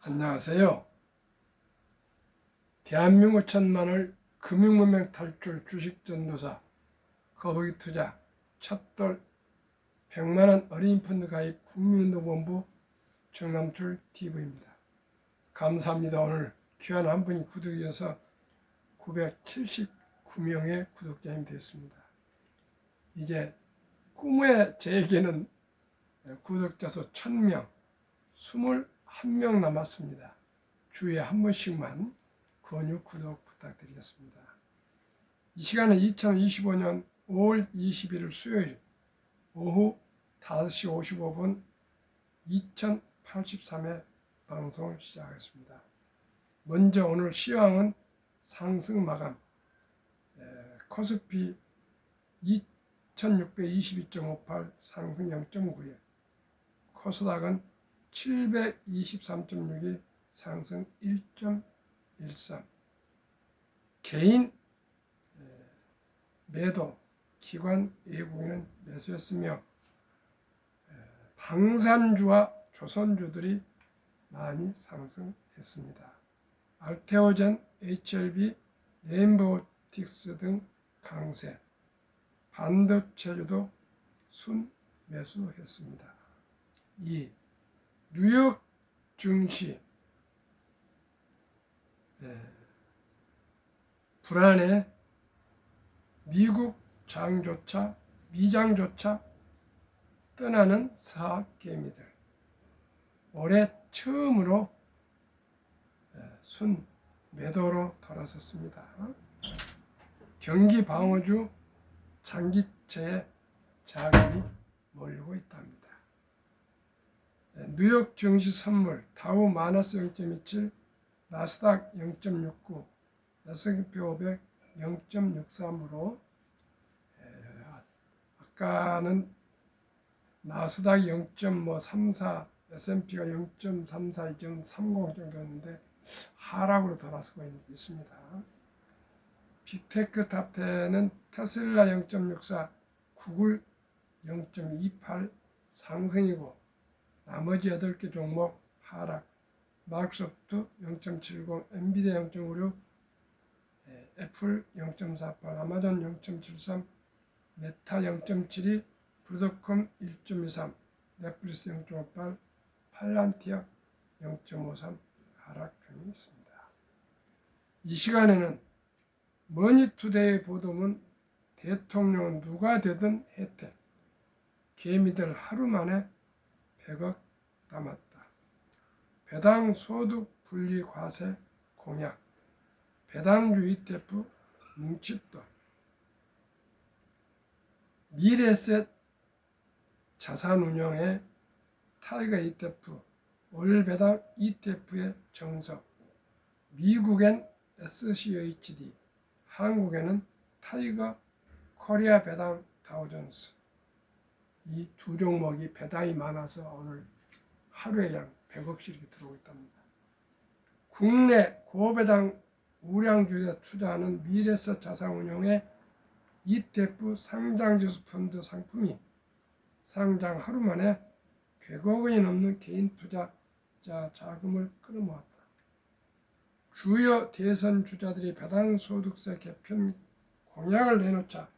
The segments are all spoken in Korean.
안녕하세요. 대한민국 천만을 금융문명 탈출 주식전도사 거북이 투자 첫돌 100만원 어린이 펀드 가입 국민운동본부 정남출 TV입니다. 감사합니다. 오늘 귀한 한 분이 구독이어서 979명의 구독자님이 되었습니다. 이제 꿈의 저에게는 구독자 수 1000명, 21명 남았습니다. 주에 한 번씩만 권유 구독 부탁드리겠습니다. 이 시간은 2025년 5월 21일 수요일 오후 5시 55분 2083회 방송을 시작하겠습니다. 먼저 오늘 시황은 상승 마감, 코스피 2622.58 상승 0.91, 코스닥은 723.62 상승 1.13. 개인 매도, 기관 외국인은 매수했으며 방산주와 조선주들이 많이 상승했습니다. 알테오젠, HLB, 레인보우틱스 등 강세, 반도체주도 순매수했습니다. 2. 뉴욕 증시 불안해 미국 장조차 미장조차 떠나는 사학개미들 올해 처음으로 순 매도로 돌아섰습니다. 경기 방어주 장기채에 자금이 몰리고 있답니다. 뉴욕 증시 선물 다우 마이너스 0.27, 나스닥 0.69, S&P 500 0.63으로 아까는 나스닥이 0.34, S&P가 0.34, 2.30 정도였는데 하락으로 돌아서고 있습니다. 빅테크 탑10은 테슬라 0.64, 구글 0.28 상승이고 나머지 8개 종목 하락, 마이크로소프트 0.70, 엔비디아 0.56, 애플 0.48, 아마존 0.73, 메타 0.72, 브로드컴 1.23, 넷플릭스 0.58, 팔란티아 0.53 하락 중에 있습니다. 이 시간에는 머니투데이 보도문 대통령은 누가 되든 혜택, 개미들 하루 만에 100억 담았다. 배당 소득 분리 과세 공약, 배당주 ETF 뭉칫돈, 미래셋 자산운용의 타이거 ETF, 월배당 ETF의 정석, 미국엔 SCHD, 한국에는 타이거 코리아 배당 다우존스. 이 두 종목이 배당이 많아서 오늘 하루에 약 100억씩 이렇게 들어오고 있답니다. 국내 고배당 우량주에 투자하는 미래셋 자산운용의 ETF 상장지수 펀드 상품이 상장 하루 만에 100억 원이 넘는 개인 투자자 자금을 끌어모았다. 주요 대선 주자들이 배당 소득세 개편 및 공약을 내놓자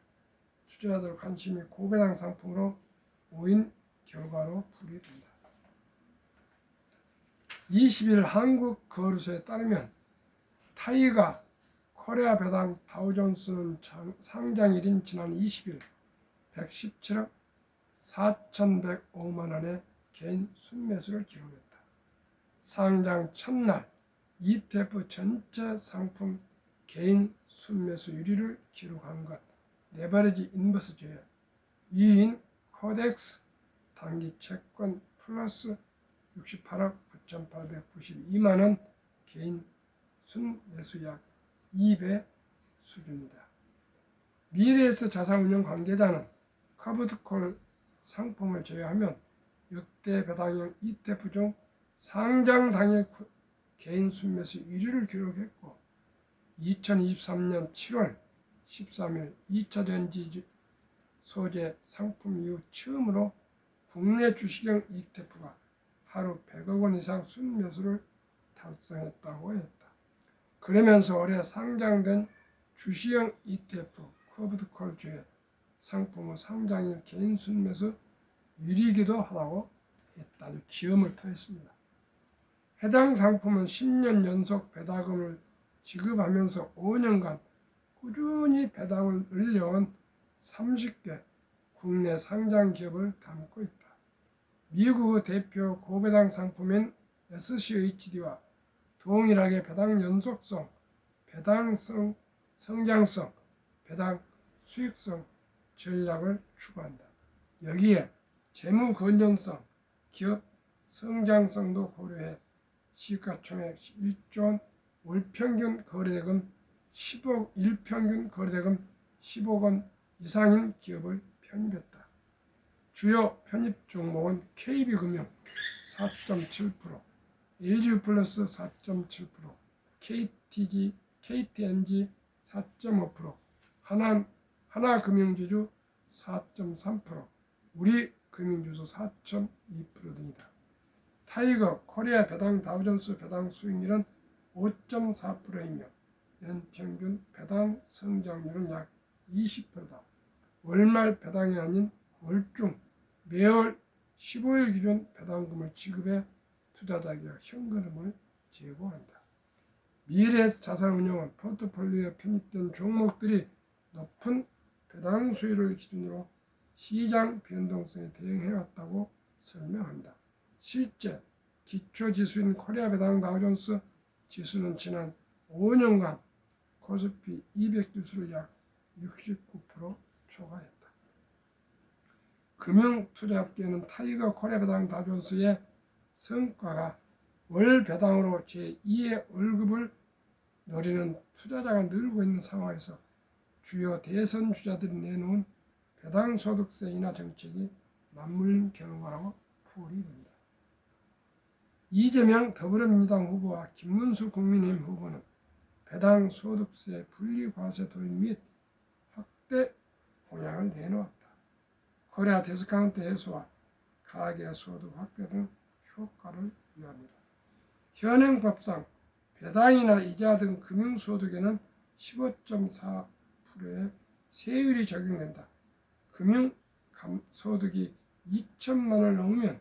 투자자들 관심이 고배당 상품으로 모인 결과로 분류된다. 20일 한국거래소에 따르면 타이거 코리아 배당 다우존스는 상장일인 지난 20일 117억 4,105만 원의 개인 순매수를 기록했다. 상장 첫날 ETF 전체 상품 개인 순매수 1위를 기록한 것, 레버리지 인버스주의 2위인 코덱스 단기 채권 플러스 68억 9,892만 원 개인 순매수 약 2배 수준이다. 미래에셋 자산운용 관계자는 커브드콜 상품을 제외하면 역대 배당형 ETF 중 상장 당일 개인 순매수 1위를 기록했고 2023년 7월 13일 2차전지 소재 상품 이후 처음으로 국내 주식형 ETF가 하루 100억 원 이상 순매수를 달성했다고 했다. 그러면서 올해 상장된 주시형 ETF 커브드콜주의 상품은 상장일 개인 순매수 1위이기도 하다고 했다. 아주 기염을 토했습니다. 해당 상품은 10년 연속 배당금을 지급하면서 5년간 꾸준히 배당을 늘려온 30개 국내 상장 기업을 담고 있다. 미국의 대표 고배당 상품인 SCHD와 동일하게 배당 연속성, 배당 성장성, 배당 수익성 전략을 추구한다. 여기에 재무 건전성, 기업 성장성도 고려해 시가총액 1조 원, 월평균 거래대금 10억, 일평균 거래대금 10억 원 이상인 기업을 편입했다. 주요 편입 종목은 KB금융 4.7%, LG플러스 4.7%, KTNG 4.5%, 하나금융지주 4.3%, 우리금융지주 4.2% 등이다. 타이거 코리아 배당 다우존스 배당 수익률은 5.4%이며 연평균 배당 성장률은 약 20%다. 월말 배당이 아닌 월중 매월 15일 기준 배당금을 지급해 투자자에게 현금을 제공한다. 미래자산운용은 포트폴리오에 편입된 종목들이 높은 배당 수율을 기준으로 시장 변동성에 대응해왔다고 설명한다. 실제 기초지수인 코리아 배당 다우존스 지수는 지난 5년간 코스피 200지수를 약 69% 초과했다. 금융투자업계는 타이거 코리아 배당 다우존스의 성과가 월 배당으로 제2의 월급을 노리는 투자자가 늘고 있는 상황에서 주요 대선 주자들이 내놓은 배당 소득세 인하 정책이 맞물린 결과라고 풀이된다. 이재명 더불어민주당 후보와 김문수 국민의힘 후보는 배당 소득세 분리과세 도입 및 확대 공약을 내놓았다. 코리아 디스카운트 해소와 가계소득 확대 등 효과를 위함이다. 현행법상 배당이나 이자 등 금융소득에는 15.4%의 세율이 적용된다. 금융소득이 2천만 원을 넘으면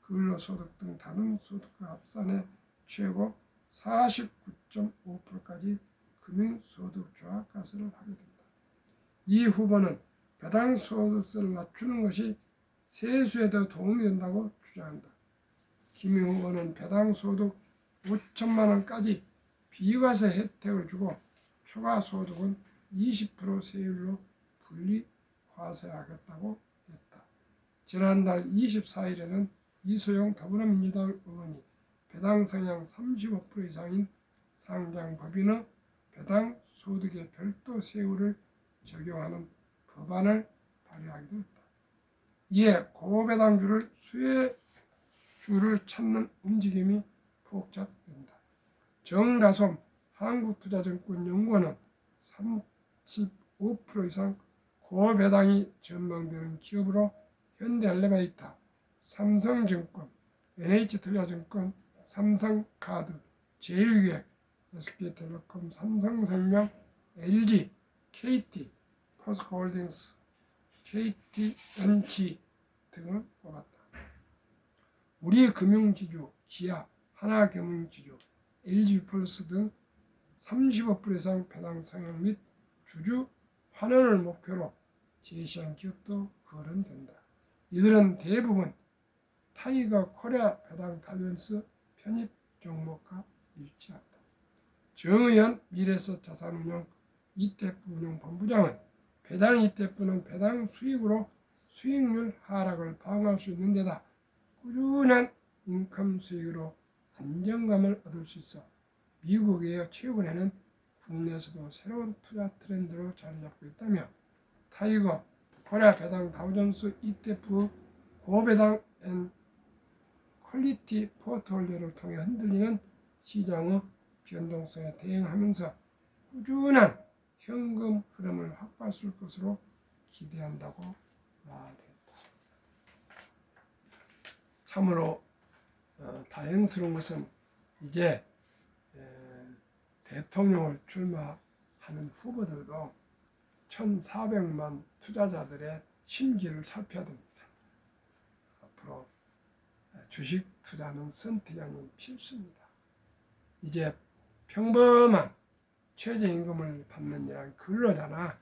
근로소득 등 다른 소득과 합산해 최고 49.5%까지 금융소득 종합과세를 하게 된다. 이 후보는 배당소득세를 낮추는 것이 세수에 더 도움이 된다고 주장한다. 김 후보는 배당소득 5천만 원까지 비과세 혜택을 주고 초과소득은 20% 세율로 분리 과세하겠다고 했다. 지난달 24일에는 이소영 더불어민주당 의원이 배당 성향 35% 이상인 상장법인의 배당 소득에 별도 세율을 적용하는 법안을 발의하기도 했다. 이에 고배당주를 수혜주를 찾는 움직임이 폭작된다. 정다솜 한국투자증권연구원은 35% 이상 고배당이 전망되는 기업으로 현대엘리베이터, 삼성증권, NH투자증권, 삼성카드, 제일기획, SK텔레콤, 삼성생명, LG, KT, 포스코홀딩스, KTNG 등을 뽑았다. 우리금융지주, 기아, 하나금융지주, LG플러스 등 35% 이상 배당 성향 및 주주 환원을 목표로 제시한 기업도 거론된다. 이들은 대부분 타이거 코리아 배당 다우존스 편입 종목과 일치한다. 정의연 미래에셋 자산운용 ETF 운용본부장은 배당 ETF는 배당 수익으로 수익률 하락을 방어할 수 있는 데다 꾸준한 인컴 수익으로 안정감을 얻을 수 있어 미국에 이어 최근에는 국내에서도 새로운 투자 트렌드로 자리 잡고 있다며 타이거 코리아 배당 다우존스 ETF 고배당 앤 퀄리티 포트폴리오를 통해 흔들리는 시장의 변동성에 대응하면서 꾸준한 현금 흐름을 확보할 수 있을 것으로 기대한다고 말했다. 참으로 다행스러운 것은 이제 대통령을 출마하는 후보들도 1,400만 투자자들의 심기를 살펴야 됩니다. 앞으로 주식 투자는 선택이 아닌 필수입니다. 이제 평범한 최저임금을 받는 이런 근로자나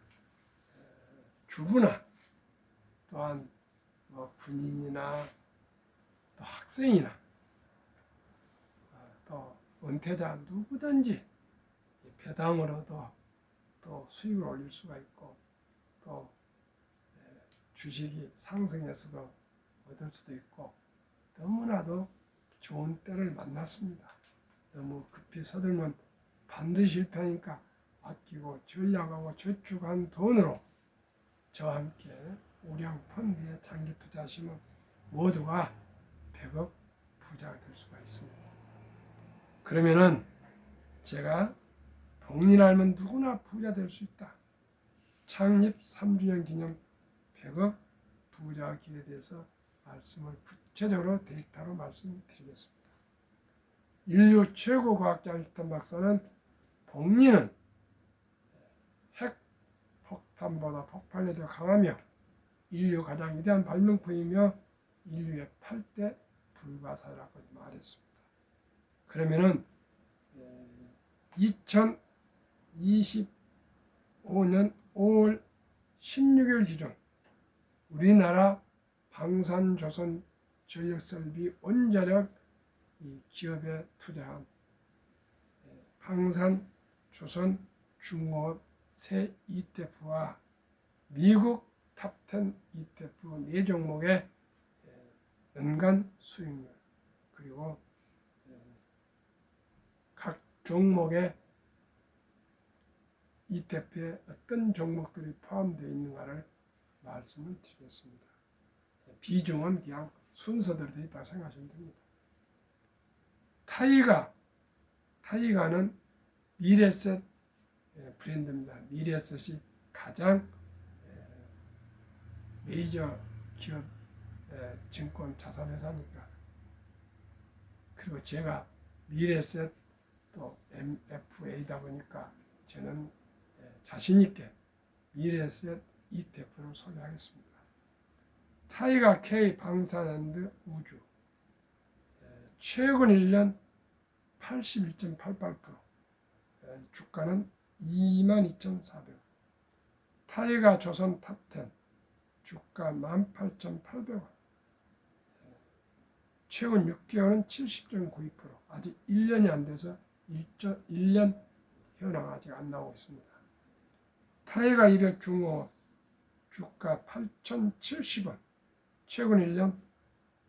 주부나 또한 군인이나 또 학생이나 또 은퇴자 누구든지 배당으로도 또 수익을 올릴 수가 있고 또 주식이 상승해서도 얻을 수도 있고 너무나도 좋은 때를 만났습니다. 너무 급히 서들면 반드시 실패하니까 아끼고 전략하고 저축한 돈으로 저와 함께 우량 펀드에 장기 투자하시면 모두가 100억 부자가 될 수가 있습니다. 그러면은 제가 복리를 알면 누구나 부자 될 수 있다. 창립 3주년 기념 100억 부자 길에 대해서 말씀을 구체적으로 데이터로 말씀드리겠습니다. 인류 최고 과학자 아인슈타인 박사는 복리는 핵 폭탄보다 폭발력이 더 강하며 인류 가장 위대한 발명품이며 인류의 8대 불가사라고 말했습니다. 그러면은 2025년 5월 16일 기준 우리나라 방산조선 전력설비 원자력 기업에 투자한 방산조선 중공업 새 ETF와 미국 탑10 ETF 4종목의 연간 수익률 그리고 각 종목의 ETF에 어떤 종목들이 포함되어 있는가를 말씀을 드리겠습니다. 비중은 그냥 순서대로 되어 있다고 생각하시면 됩니다. 타이가는 미래에셋 브랜드입니다. 미래에셋이 가장 메이저 기업 증권 자산 회사니까. 그리고 제가 미래에셋 또 MFA다 보니까 저는 자신 있게 미래에셋 ETF를 소개하겠습니다. 타이가 K 방산앤드 우주 최근 1년 81.88% 주가는 22,400원. 타이가 조선 탑10 주가 18,800원. 최근 6개월은 70.92%. 아직 1년이 안 돼서 1년 현황 아직 안 나오고 있습니다. 타이가 200 중공업 주가 8,070원. 최근 1년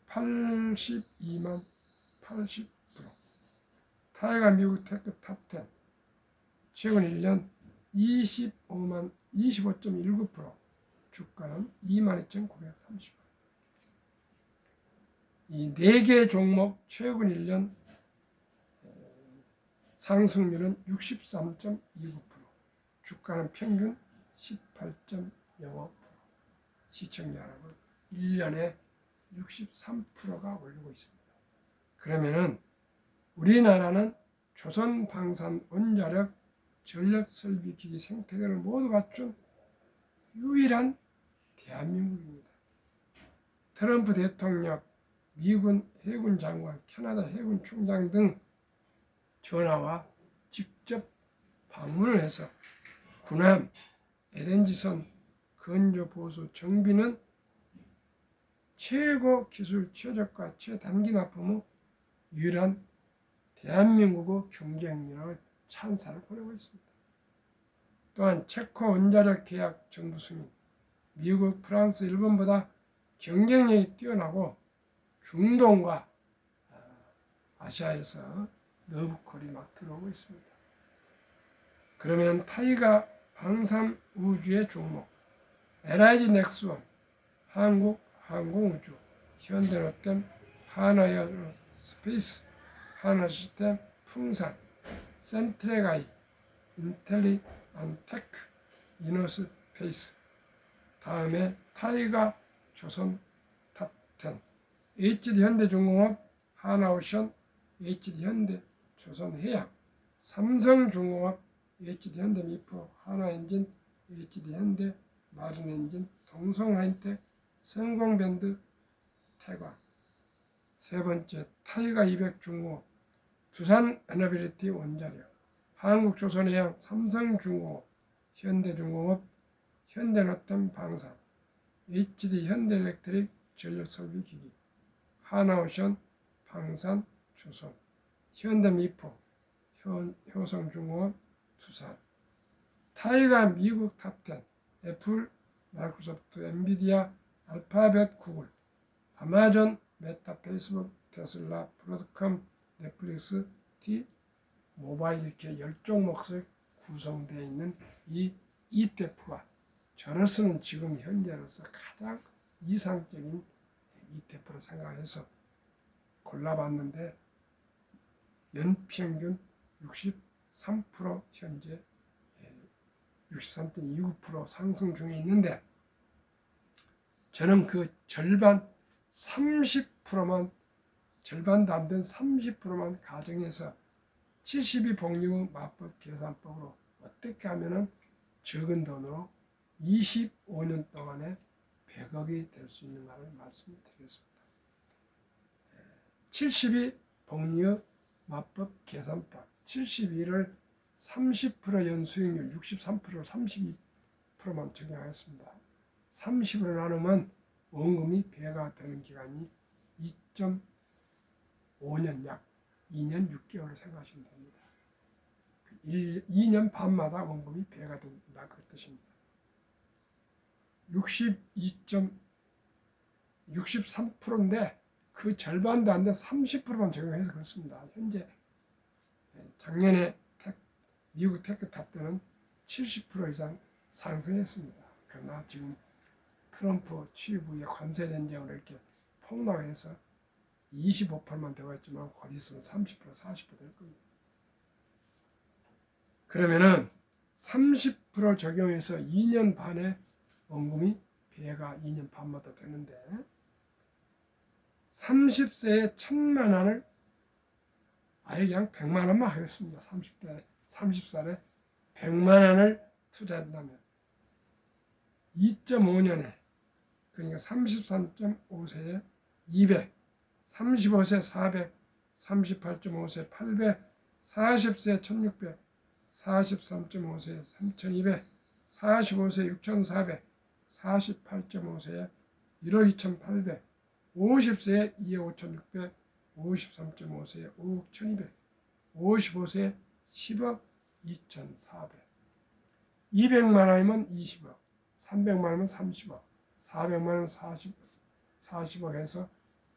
82만 80%. 타이가 미국 테크 탑10 최근 1년 25.19%. 주가는 22,930원. 이 4개 종목 최근 1년 상승률은 63.29%. 주가는 평균 18.05%. 시청자 여러분, 1년에 63%가 오르고 있습니다. 그러면은 우리나라는 조선 방산 원자력 전력 설비 기기 생태계를 모두 갖춘 유일한 대한민국입니다. 트럼프 대통령, 미군 해군 장관, 캐나다 해군 총장 등 전화와 직접 방문을 해서 군함, LNG선, 건조 보수 정비는 최고 기술 최저가 최단기 납품 후 유일한 대한민국의 경쟁력을 찬사를 보내고 있습니다. 또한 체코 원자력 계약 정부 승인, 미국, 프랑스, 일본보다 경쟁력이 뛰어나고 중동과 아시아에서 너브콜이 막 들어오고 있습니다. 그러면 타이가 방산 우주의 종목, LIG 넥스원, 한국 항공우주, 현대로템, 하나에어스페이스, 하나시스템, 풍산, 센트레가이, 인텔리안테크, 이노스페이스, 다음에 타이가 조선 탑10, HD 현대중공업, 하나오션, HD 현대, 조선해양, 삼성중공업, HD현대미프, 하나엔진, HD현대, 마린엔진, 동성하이텍, 성공밴드, 태광. 세 번째, 타이가 200중공업, 두산에너빌리티 원자력, 한국조선해양, 삼성중공업, 현대중공업, 현대노템 방산, HD현대일렉트릭 전력설비기기, 하나오션, 방산, 주선, 현대미프, 효성중공업, 두산. 타이가 미국 탑10, 애플, 마이크로소프트, 엔비디아, 알파벳, 구글, 아마존, 메타, 페이스북, 테슬라, 브로드컴, 넷플릭스, 모바일 이렇게 10종목씩 구성되어 있는 이 ETF가 저로서는 지금 현재로서 가장 이상적인 ETF로 생각해서 골라봤는데 연평균 63% 현재 63.29% 상승 중에 있는데 저는 그 절반 30%만 절반도 안 된 30%만 가정해서 72 복류 맞법 계산법으로 어떻게 하면은 적은 돈으로 25년 동안에 100억이 될 수 있는가를 말씀드리겠습니다. 72 복류 맞법 계산법 72를 30% 연수익률 63%를 32%만 적용하겠습니다. 30으로 나누면 원금이 배가 되는 기간이 2.5년 약 2년 6개월을 생각하시면 됩니다. 2년 반마다 원금이 배가 된다 그 뜻입니다. 63%인데 그 절반도 안 된 30%만 적용해서 그렇습니다. 현재 작년에 미국 테크탑 때는 70% 이상 상승했습니다. 그러나 지금 트럼프 취임 후에 관세 전쟁으로 이렇게 폭락해서 25%만 되고 있지만 곧 있으면 30%, 40% 될 겁니다. 그러면은 30% 적용해서 2년 반에 원금이 배가 2년 반마다 되는데 30세에 1,000만 원을 아예 그냥 100만 원만 하겠습니다. 30살에 100만 원을 투자한다면 2.5년에 그러니까 33.5세에 200, 35세 400, 38.5세 800, 40세 1600, 43.5세 3200, 45세 6400, 48.5세에 1억 2800, 50세에 2억 5600, 53.5세에 5억 1200, 55세에 10억 2400, 200만 원이면 20억, 300만 원이면 30억, 400만 원 40억 해서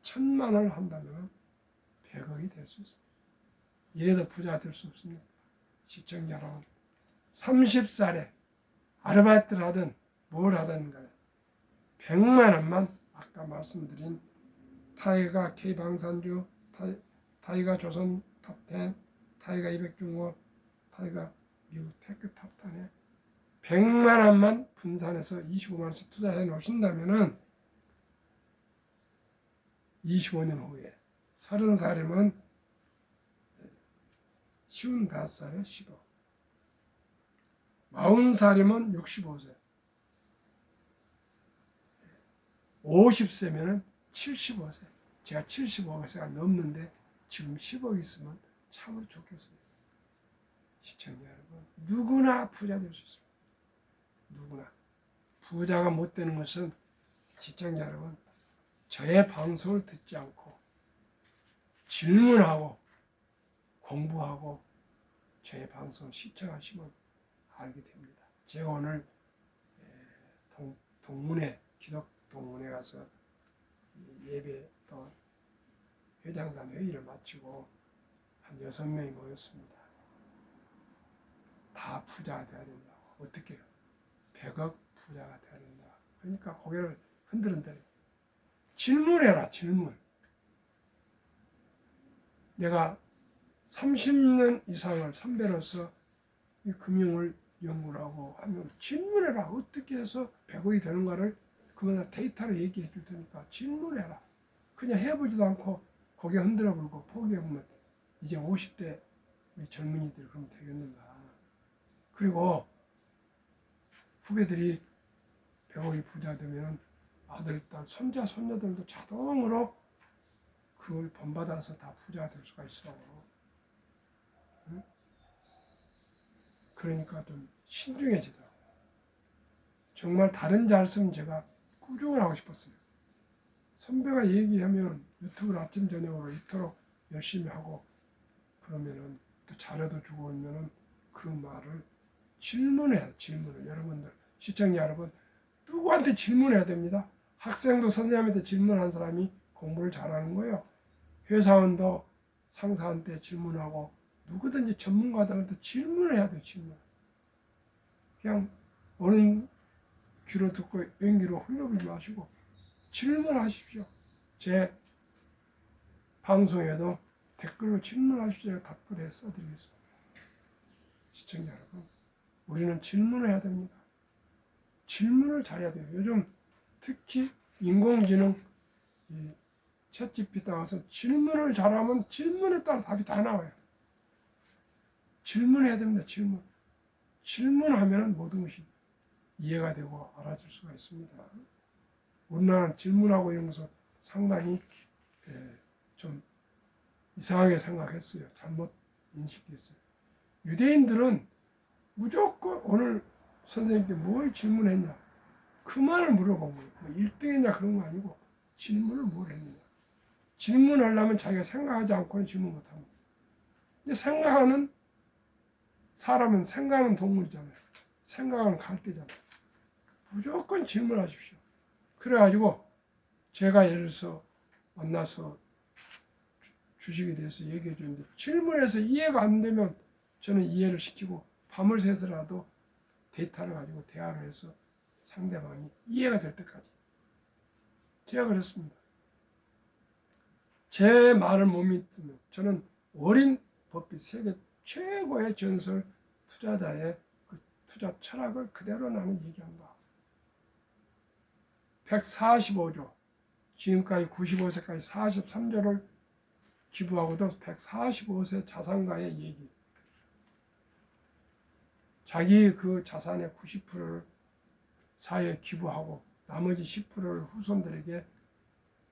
1,000만 원을 한다면 100억이 될 수 있습니다. 이래도 부자가 될 수 없습니다. 시청자 여러분, 30살에 아르바이트를 하든 뭘 하든 간에 100만 원만 아까 말씀드린 타이가 K방산주, 타이가 조선 탑10, 타이가 200중공업, 타이가 미국 테크 탑10에 100만 원만 분산해서 25만 원씩 투자해 놓으신다면은 25년 후에 30살이면 55살에 10억, 40살이면 65세, 50세면 75세. 제가 75세가 넘는데 지금 10억 있으면 참으로 좋겠습니다. 시청자 여러분, 누구나 부자 될 수 있습니다. 누구나. 부자가 못 되는 것은 시청자 여러분, 저의 방송을 듣지 않고 질문하고 공부하고 저의 방송을 시청하시면 알게 됩니다. 제가 오늘 동문회, 기독동문회 가서 예배 또 회장단 회의를 마치고 한 6명이 모였습니다. 다 부자가 돼야 된다고. 어떻게 해요? 100억 부자가 돼야 된다. 그러니까 고개를 흔들흔들 질문해라. 질문. 내가 30년 이상을 선배로서 이 금융을 연구를 하고 하면 질문해라. 어떻게 해서 100억이 되는가를 그거나 데이터로 얘기해 줄 테니까 질문해라. 그냥 해보지도 않고 고개 흔들어 불고 포기해보면 이제 50대 우리 젊은이들 그럼 되겠는가. 그리고 후배들이 100억이 부자 되면 아들, 딸, 손자, 손녀들도 자동으로 그걸 본받아서 다 부자가 될 수가 있어. 응? 그러니까 좀 신중해지더라고. 정말 다른 잘 쓰면 제가 꾸중을 하고 싶었어요. 선배가 얘기하면 유튜브를 아침 저녁으로 이토록 열심히 하고 그러면은 또 자료도 주고 오면은 그 말을 질문해야 돼. 질문을. 여러분들 시청자 여러분 누구한테 질문해야 됩니다. 학생도 선생님한테 질문한 사람이 공부를 잘하는 거예요. 회사원도 상사한테 질문하고 누구든지 전문가들한테 질문해야 돼요. 질문. 그냥 오는 귀로 듣고 왼귀로 흘려보지 마시고 질문하십시오. 제 방송에도 댓글로 질문하십시오. 답글에 써드리겠습니다. 시청자 여러분, 우리는 질문을 해야 됩니다. 질문을 잘해야 돼요. 요즘 특히 인공지능 챗GPT 나와서 질문을 잘하면 질문에 따라 답이 다 나와요. 질문해야 됩니다. 질문. 질문하면 모든 것이 이해가 되고 알아질 수가 있습니다. 우리나라는 질문하고 이런 것을 상당히 좀 이상하게 생각했어요. 잘못 인식됐어요. 유대인들은 무조건 오늘 선생님께 뭘 질문했냐 그 말을 물어본 거예요. 뭐 1등했냐 그런 거 아니고 질문을 뭘 했느냐. 질문하려면 자기가 생각하지 않고는 질문 못합니다. 근데 생각하는 사람은 생각하는 동물이잖아요. 생각하는 갈대잖아요. 무조건 질문하십시오. 그래가지고 제가 예를 들어서 만나서 주식에 대해서 얘기해 주는데 질문해서 이해가 안 되면 저는 이해를 시키고 밤을 새서라도 데이터를 가지고 대화를 해서 상대방이 이해가 될 때까지 제가 그랬습니다. 제 말을 못 믿으면 저는 워린 버핏 세계 최고의 전설 투자자의 그 투자 철학을 그대로 나는 얘기한다. 145조 지금까지 95세까지 43조를 기부하고도 145세 자산가의 얘기. 자기 그 자산의 90%를 사회에 기부하고 나머지 10%를 후손들에게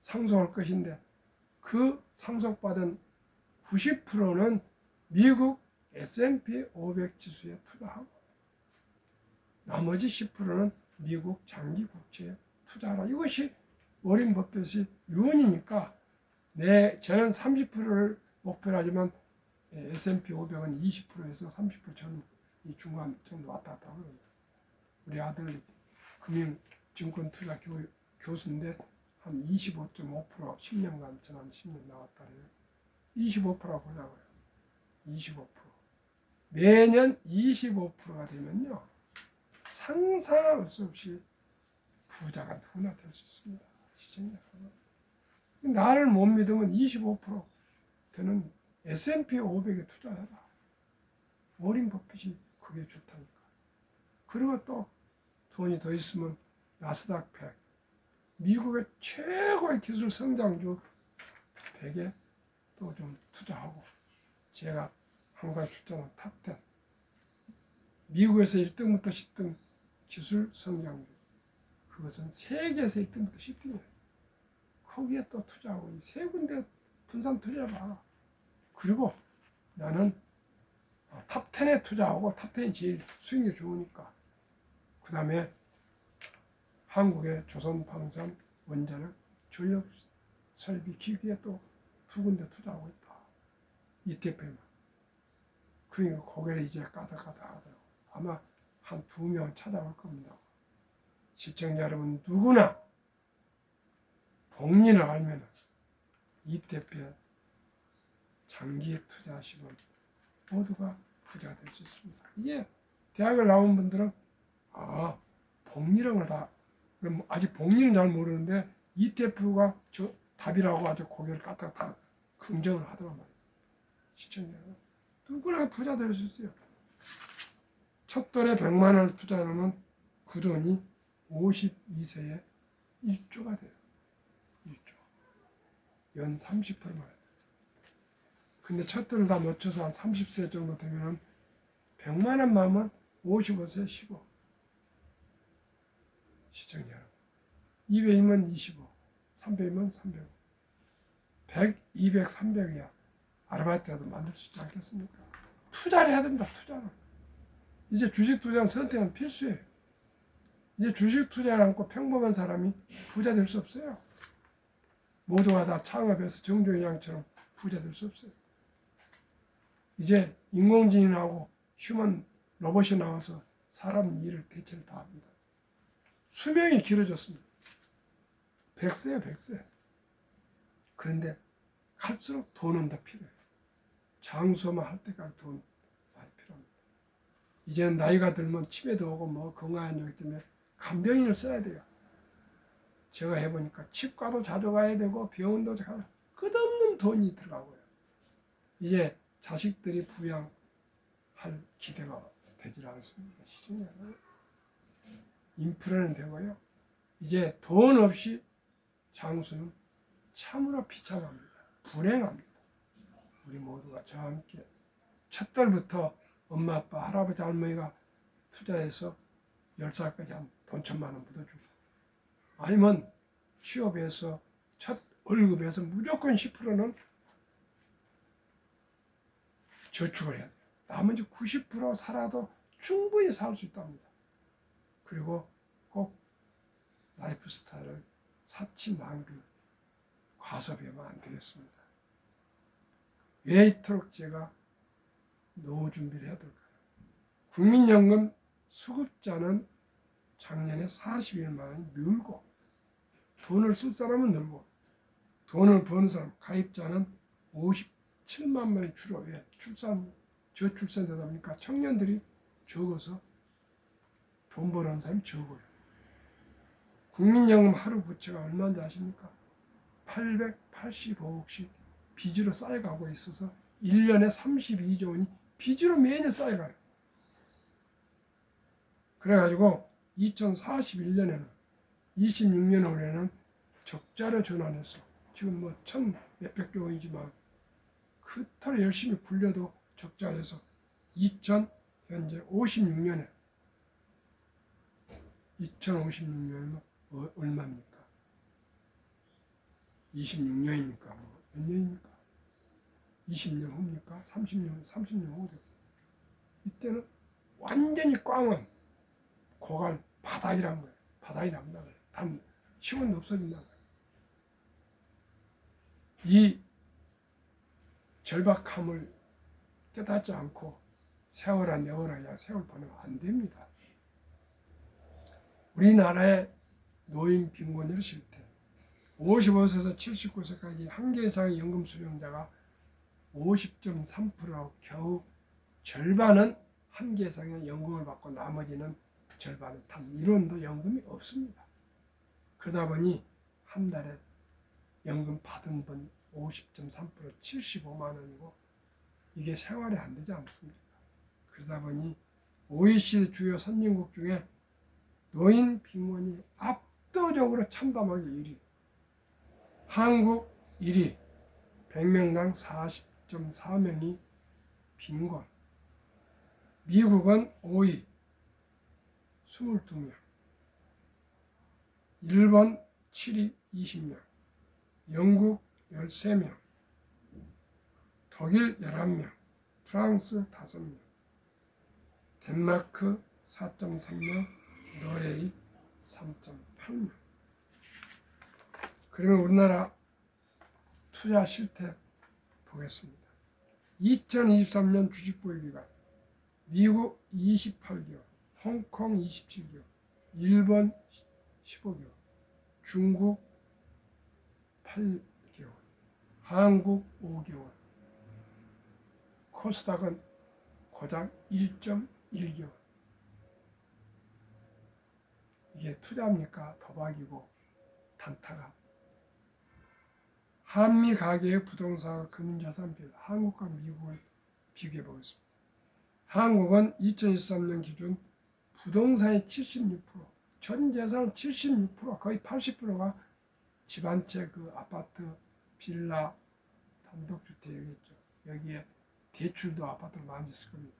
상속할 것인데 그 상속받은 90%는 미국 S&P 500 지수에 투자하고 나머지 10%는 미국 장기 국채에 투자하라. 이것이 워린 버핏의 유언이니까 저는 30%를 목표로 하지만 S&P 500은 20%에서 30% 전 이 중간 정도 왔다 갔다 하거든요. 우리 아들이 금융증권 투자 교수인데 한 25.5% 10년간 지난 10년 나왔다 그래요. 25%라고 보자고요. 25%. 매년 25%가 되면요. 상상할 수 없이 부자가 누구나 될 수 있습니다. 시청자 여러분. 나를 못 믿으면 25% 되는 S&P 500에 투자해라. 워린 버핏이 그게 좋다니까. 그리고 또 돈이 더 있으면 나스닥 100, 미국의 최고의 기술 성장주 100에 또 좀 투자하고 제가 항상 추천한 탑10 미국에서 1등부터 10등 기술 성장주 그것은 세계에서 1등부터 10등이에요. 거기에 또 투자하고 이 세 군데 분산 투자해봐. 그리고 나는 탑10에 투자하고 탑10이 제일 수익률이 좋으니까 그 다음에 한국의 조선방산 원자력 전력 설비 기기에 또 두 군데 투자하고 있다. ETF에만. 그러니까 고개를 이제 까닥까닥 하더라고. 아마 한 2명 찾아올 겁니다. 시청자 여러분 누구나 복리를 알면 ETF에 장기 투자하시면 모두가 부자가 될 수 있습니다. 이게 대학을 나온 분들은 복리라는 걸 다 아직 복리는 잘 모르는데 ETF가 답이라고 아주 고개를 까딱 다 긍정을 하더란 말이에요. 시청자 여러분 누구나 부자 될 수 있어요. 첫 돈에 100만 원을 투자하면 그 돈이 52세에 1조가 돼요. 1조. 연 30%만 해요. 근데 첫 달을 다 놓쳐서 한 30세 정도 되면은 100만 원 마음은 55세 15 시청자 여러분. 200이면 25, 300이면 300, 100, 200, 300이야. 아르바이트라도 만들 수 있지 않겠습니까? 투자를 해야 됩니다. 투자는. 이제 주식 투자는 선택은 필수예요. 이제 주식 투자를 않고 평범한 사람이 부자 될 수 없어요. 모두가 다 창업해서 정종이 양처럼 부자 될 수 없어요. 이제 인공지능하고 휴먼 로봇이 나와서 사람 일을 대체를 다 합니다. 수명이 길어졌습니다. 100세요, 100세. 그런데 갈수록 돈은 더 필요해요. 장수만 할 때까지 돈 많이 필요합니다. 이제는 나이가 들면 치매도 오고 뭐 건강한 적이 때문에 간병인을 써야 돼요. 제가 해보니까 치과도 자주 가야 되고 병원도 가야 끝없는 돈이 들어가고요. 이제 자식들이 부양할 기대가 되질 않습니다. 시청자는 인프레는 되고요. 이제 돈 없이 장수는 참으로 비참합니다. 불행합니다. 우리 모두가 저와 함께 첫 달부터 엄마, 아빠, 할아버지, 할머니가 투자해서 10살까지 한 돈 1,000만 원 묻어주고 아니면 취업해서 첫 월급에서 무조건 10%는 저축을 해야 돼요. 나머지 90% 살아도 충분히 살 수 있답니다. 그리고 꼭 라이프 스타일을 사치, 낭비, 과소비하면 안 되겠습니다. 왜 이토록 제가 노후 준비를 해야 될까요? 국민연금 수급자는 작년에 41만 원이 늘고 돈을 쓸 사람은 늘고 돈을 버는 사람, 가입자는 57만 명이 줄어. 왜? 저출산되다 보니까 청년들이 적어서 돈 버는 사람이 적어요. 국민연금 하루 부채가 얼마인지 아십니까? 885억씩 빚으로 쌓여가고 있어서 1년에 32조 원이 빚으로 매년 쌓여가요. 그래가지고 2041년에는 26년 올해는 적자로 전환해서 지금 뭐 1,000몇백조 원이지만 그토록 열심히 굴려도 적자에서 현재 56년에 2056년은 얼마입니까? 26년입니까? 몇 년입니까? 20년 후입니까? 30년 후 되고 이때는 완전히 꽝은 고갈 바닥이란 거예요. 바닥이 납니다. 단 시원도 없어진다. 이 절박함을 깨닫지 않고 세월아 내월아야 세월 보내면 안 됩니다. 우리나라의 노인 빈곤율 실태 55세에서 79세까지 한 개 이상의 연금 수령자가 50.3%로 겨우 절반은 한 개 이상의 연금을 받고 나머지는 절반은 단 1원도 연금이 없습니다. 그러다 보니 한 달에 연금 받은 분 50.3% 75만 원이고 이게 생활이 안 되지 않습니까? 그러다 보니 OECD 주요 선진국 중에 노인 빈곤이 압도적으로 참담하게 1위, 한국 1위, 100명당 40.4명이 빈곤, 미국은 5위, 22명, 일본 7위 20명, 영국 13명, 독일 11명, 프랑스 5명, 덴마크 4.3명, 노르웨이 3.8명. 그러면 우리나라 투자 실태 보겠습니다. 2023년 주식 보유 기간 미국 28개월, 홍콩 27개월, 일본 15개월, 중국 8개월, 한국 5개월, 코스닥은 고작 1.1개월. 이게 투자입니까? 도박이고 단타가. 한미 가계의 부동산 금융자산 비율, 한국과 미국을 비교해 보겠습니다. 한국은 2023년 기준 부동산의 76%, 전 재산 76%, 거의 80%가 집 한 채, 그 아파트, 빌라, 단독주택이겠죠. 여기에 대출도 아파트를 많이 있을 겁니다.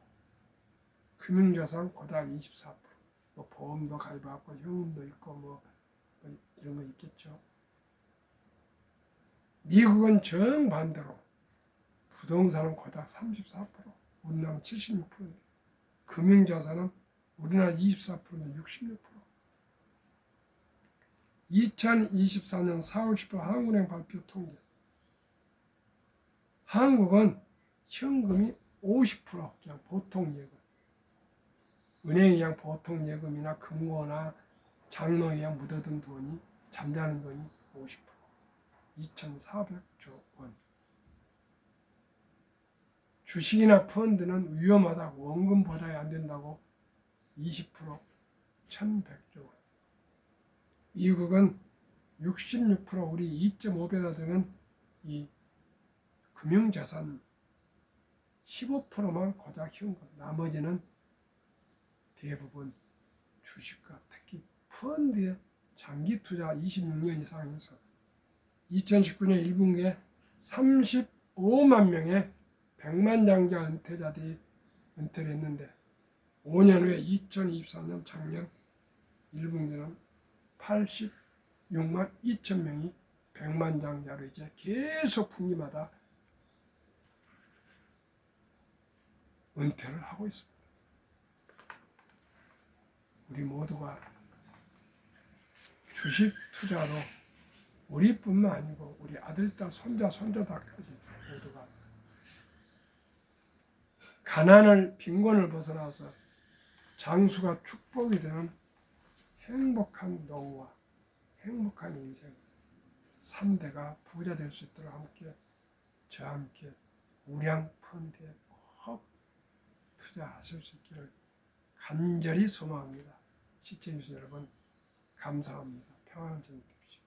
금융자산 고작 24%. 뭐 보험도 가입하고 현금도 있고 뭐 이런 거 있겠죠. 미국은 정반대로 부동산은 고작 34%, 우리나라는 76%인데 금융자산은 우리나라 24%는 66%. 2024년 4월 10일 한국은행 발표 통계. 한국은 현금이 50% 그냥 보통 예금. 은행이 그냥 보통 예금이나 금고나 장롱에 그냥 묻어둔 돈이 잠자는 돈이 50%. 2,400조 원. 주식이나 펀드는 위험하다고 원금 보장이 안 된다고 20% 1,100조 원. 미국은 66% 우리 2.5배나 되는 이 금융자산 15%만 고작 현금, 나머지는 대부분 주식과 특히 펀드에 장기 투자 26년 이상 해서 2019년 1분기에 35만 명의 백만장자 은퇴자들이 은퇴를 했는데 5년 후에 2024년 작년 1분기는 86만 2천 명이 백만장자로 이제 계속 분기마다 은퇴를 하고 있습니다. 우리 모두가 주식 투자로 우리뿐만 아니고 우리 아들, 딸, 손자, 손자들까지 모두가 가난을 빈곤을 벗어나서 장수가 축복이 되는 행복한 노후와 행복한 인생 3대가 부자 될 수 있도록 저와 함께 우량 펀드에 꼭 투자하실 수 있기를 간절히 소망합니다. 시청해주신 여러분 감사합니다. 평안한 저녁 되십시오.